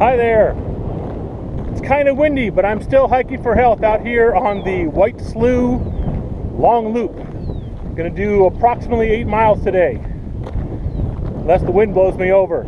Hi there. It's kind of windy, but I'm still hiking for health out here on the White Slough Long Loop. I'm going to do approximately 8 miles today, unless the wind blows me over.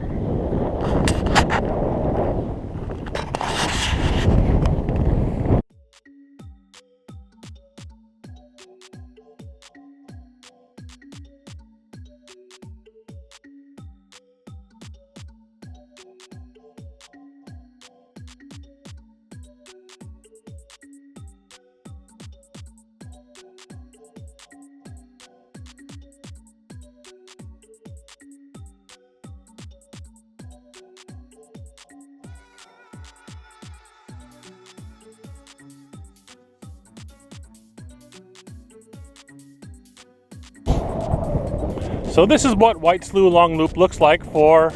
So this is what White Slough Long Loop looks like for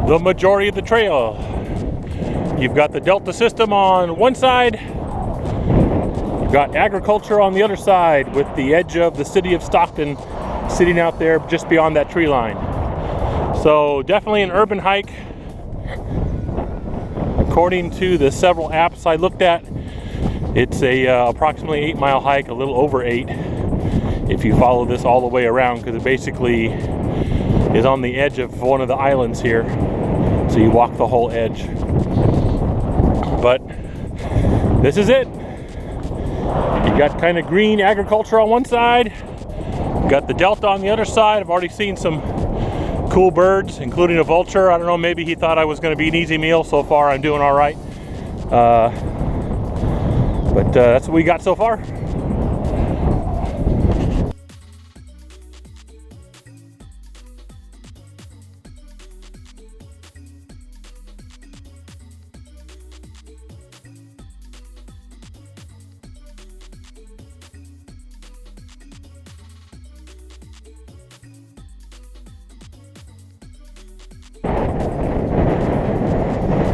the majority of the trail. You've got the Delta system on one side, you've got agriculture on the other side, with the edge of the city of Stockton sitting out there just beyond that tree line. So definitely an urban hike. According to the several apps I looked at, it's a approximately 8-mile hike, a little over 8. If you follow this all the way around, because it basically is on the edge of one of the islands here, so you walk the whole edge. But this is it. You got kind of green agriculture on one side, you got the Delta on the other side. I've already seen some cool birds, including a vulture. I don't know, maybe he thought I was going to be an easy meal. So far I'm doing all right, but that's what we got so far.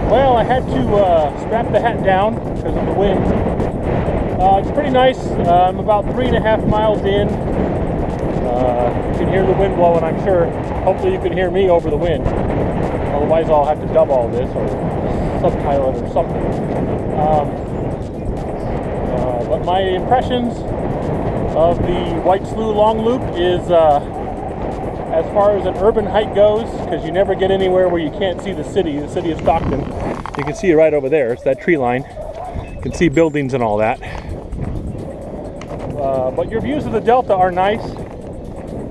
Well, I had to strap the hat down because of the wind. It's pretty nice. I'm about 3.5 miles in. You can hear the wind blowing, I'm sure. Hopefully you can hear me over the wind. Otherwise I'll have to dub all this or subtitle it or something. But my impressions of the White Slough Long Loop is, as far as an urban hike goes, because you never get anywhere where you can't see the city of Stockton. You can see it right over there. It's that tree line. You can see buildings and all that. But your views of the Delta are nice.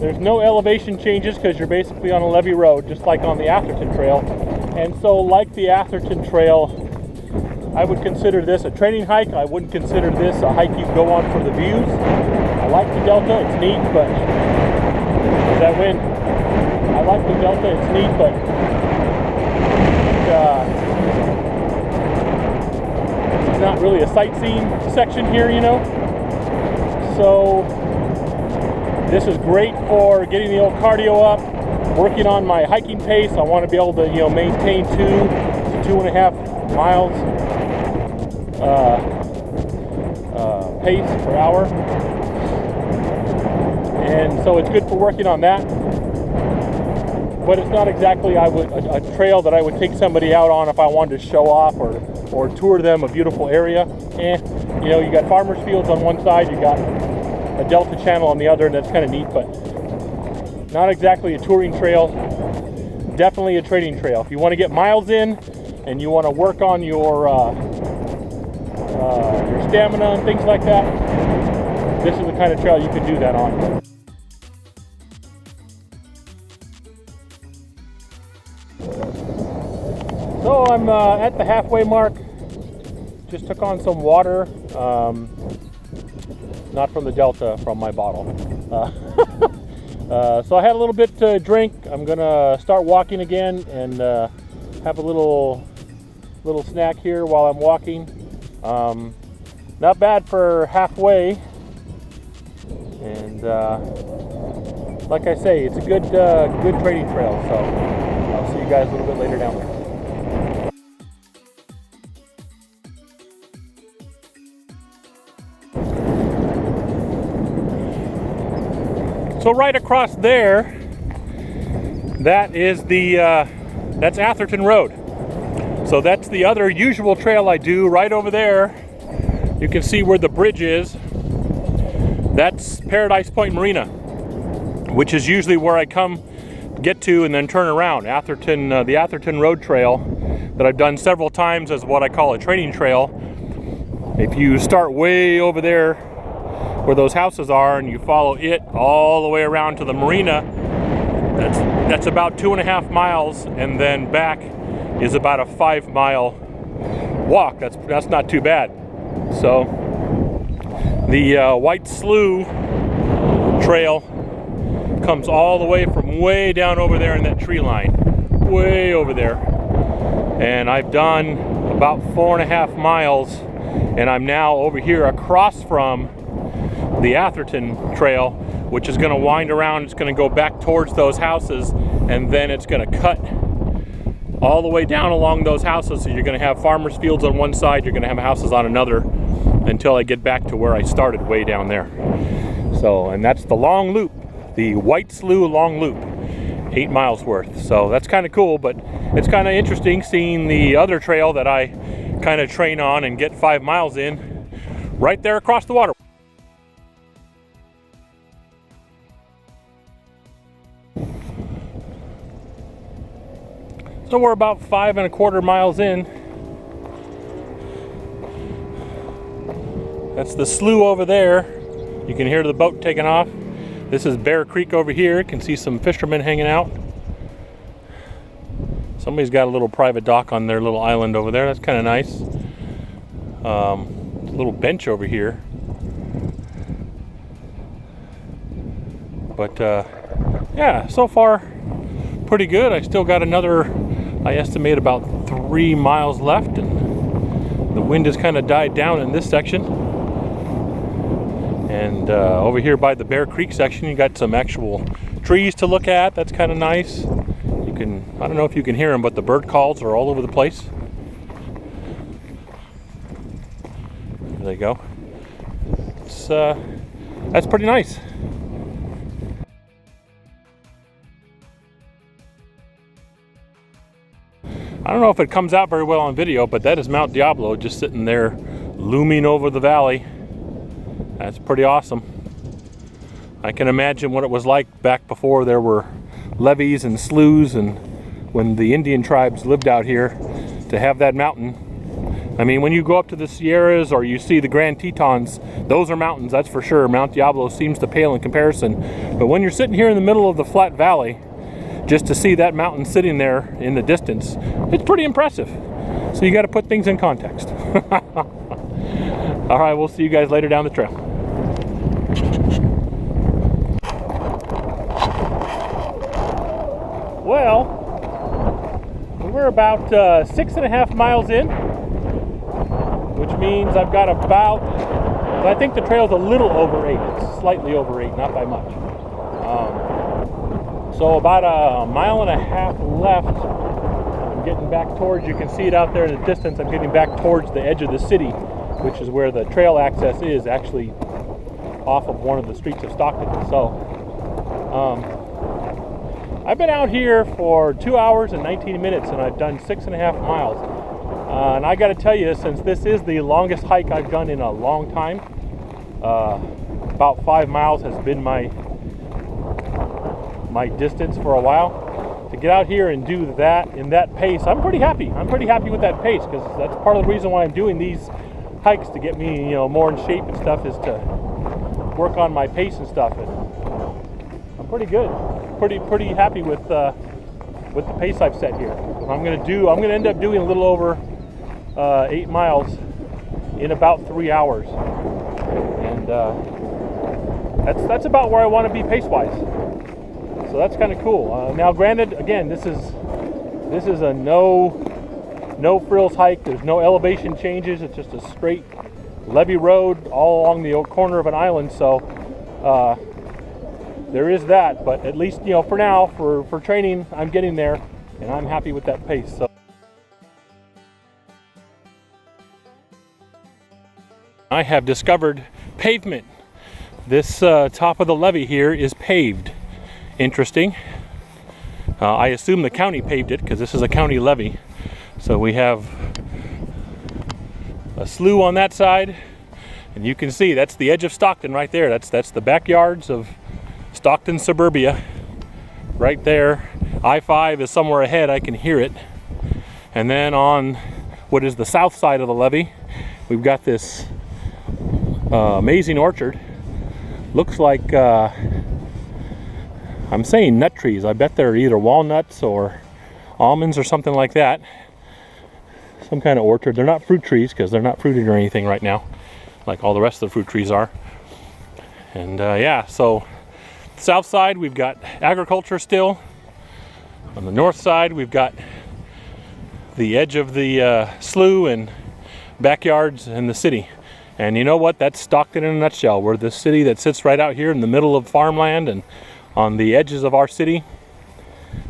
There's no elevation changes because you're basically on a levee road, just like on the Atherton Trail. And so, like the Atherton Trail, I would consider this a training hike. I wouldn't consider this a hike you go on for the views. I like the Delta. It's neat, but that wind. I like the Delta, it's neat, but it's not really a sightseeing section here, you know. So this is great for getting the old cardio up, working on my hiking pace. I want to be able to, maintain 2 to 2.5 miles pace per hour. And so it's good for working on that. But it's not exactly a trail that I would take somebody out on if I wanted to show off or tour them a beautiful area. You got farmers fields on one side, you got a Delta channel on the other, and that's kind of neat, but not exactly a touring trail. Definitely a training trail. If you want to get miles in and you want to work on your stamina and things like that, this is the kind of trail you can do that on. So I'm at the halfway mark. Just took on some water, not from the Delta, from my bottle. So I had a little bit to drink. I'm gonna start walking again and have a little snack here while I'm walking. Not bad for halfway, and like I say, it's a good training trail. So I'll see you guys a little bit later down there. So right across there, that is that's Atherton Road. So that's the other usual trail I do. Right over there, you can see where the bridge is. That's Paradise Point Marina, which is usually where I come get to and then turn around. Atherton, the Atherton Road Trail that I've done several times as what I call a training trail. If you start way over there where those houses are and you follow it all the way around to the marina, that's about 2.5 miles, and then back is about a 5-mile walk. That's not too bad. So the White Slough Trail comes all the way from way down over there in that tree line, way over there, and I've done about 4.5 miles, and I'm now over here across from the Atherton Trail, which is going to wind around. It's going to go back towards those houses, and then it's going to cut all the way down along those houses. So you're going to have farmers' fields on one side, you're going to have houses on another, until I get back to where I started, way down there. So, and that's the long loop, the White Slough Long Loop, 8 miles worth. So that's kind of cool, but it's kind of interesting seeing the other trail that I kind of train on and get 5 miles in right there across the water. So we're about 5.25 miles in. That's the slough over there. You can hear the boat taking off. This is Bear Creek over here. You can see some fishermen hanging out. Somebody's got a little private dock on their little island over there. That's kind of nice. A little bench over here. But yeah, so far pretty good. I still got another, I estimate, about 3 miles left, and the wind has kind of died down in this section. And over here by the Bear Creek section, you got some actual trees to look at. That's kind of nice. You can, I don't know if you can hear them, but the bird calls are all over the place. There you go. It's that's pretty nice. I don't know if it comes out very well on video, but that is Mount Diablo just sitting there looming over the valley. That's pretty awesome. I can imagine what it was like back before there were levees and sloughs, and when the Indian tribes lived out here, to have that mountain. I mean, when you go up to the Sierras or you see the Grand Tetons, those are mountains, that's for sure. Mount Diablo seems to pale in comparison. But when you're sitting here in the middle of the flat valley, just to see that mountain sitting there in the distance, it's pretty impressive. So you got to put things in context. All right, we'll see you guys later down the trail. Well, we're about 6.5 miles in, which means I've got about, I think the trail's a little over 8. It's slightly over 8, not by much. So about 1.5 miles left. I'm getting back towards, you can see it out there in the distance, I'm getting back towards the edge of the city, which is where the trail access is, actually off of one of the streets of Stockton. So I've been out here for 2 hours and 19 minutes, and I've done 6.5 miles. And I got to tell you, since this is the longest hike I've done in a long time, about 5 miles has been my distance for a while. To get out here and do that in that pace, I'm pretty happy. I'm pretty happy with that pace, because that's part of the reason why I'm doing these hikes, to get me, you know, more in shape and stuff, is to work on my pace and stuff. And I'm pretty good. Pretty happy with the pace I've set here. I'm gonna end up doing a little over 8 miles in about 3 hours, and that's about where I want to be pace-wise. So that's kind of cool. Now, granted, again, this is a no frills hike. There's no elevation changes. It's just a straight levee road all along the corner of an island. So there is that. But at least, you know, for now, for training, I'm getting there, and I'm happy with that pace. So I have discovered pavement. This top of the levee here is paved. Interesting. I assume the county paved it, because this is a county levee. So we have a slough on that side, and you can see that's the edge of Stockton right there. That's the backyards of Stockton suburbia right there. I-5 is somewhere ahead, I can hear it. And then on what is the south side of the levee, we've got this amazing orchard. Looks like I'm saying nut trees. I bet they're either walnuts or almonds or something like that. Some kind of orchard. They're not fruit trees because they're not fruited or anything right now, like all the rest of the fruit trees are. And yeah, so south side we've got agriculture still. On the north side we've got the edge of the slough and backyards in the city. And you know what? That's Stockton in a nutshell. We're the city that sits right out here in the middle of farmland and on the edges of our city.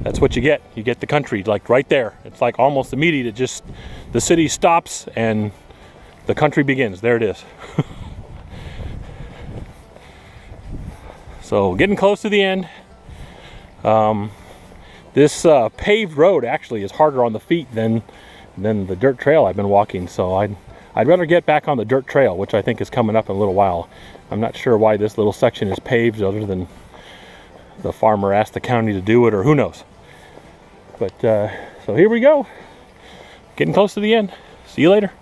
That's what you get. You get the country like right there. It's like almost immediate. It just, the city stops and the country begins. There it is. So getting close to the end. This paved road actually is harder on the feet than the dirt trail I've been walking. So I'd rather get back on the dirt trail, which I think is coming up in a little while. I'm not sure why this little section is paved other than the farmer asked the county to do it, or who knows. But so here we go. Getting close to the end. See you later.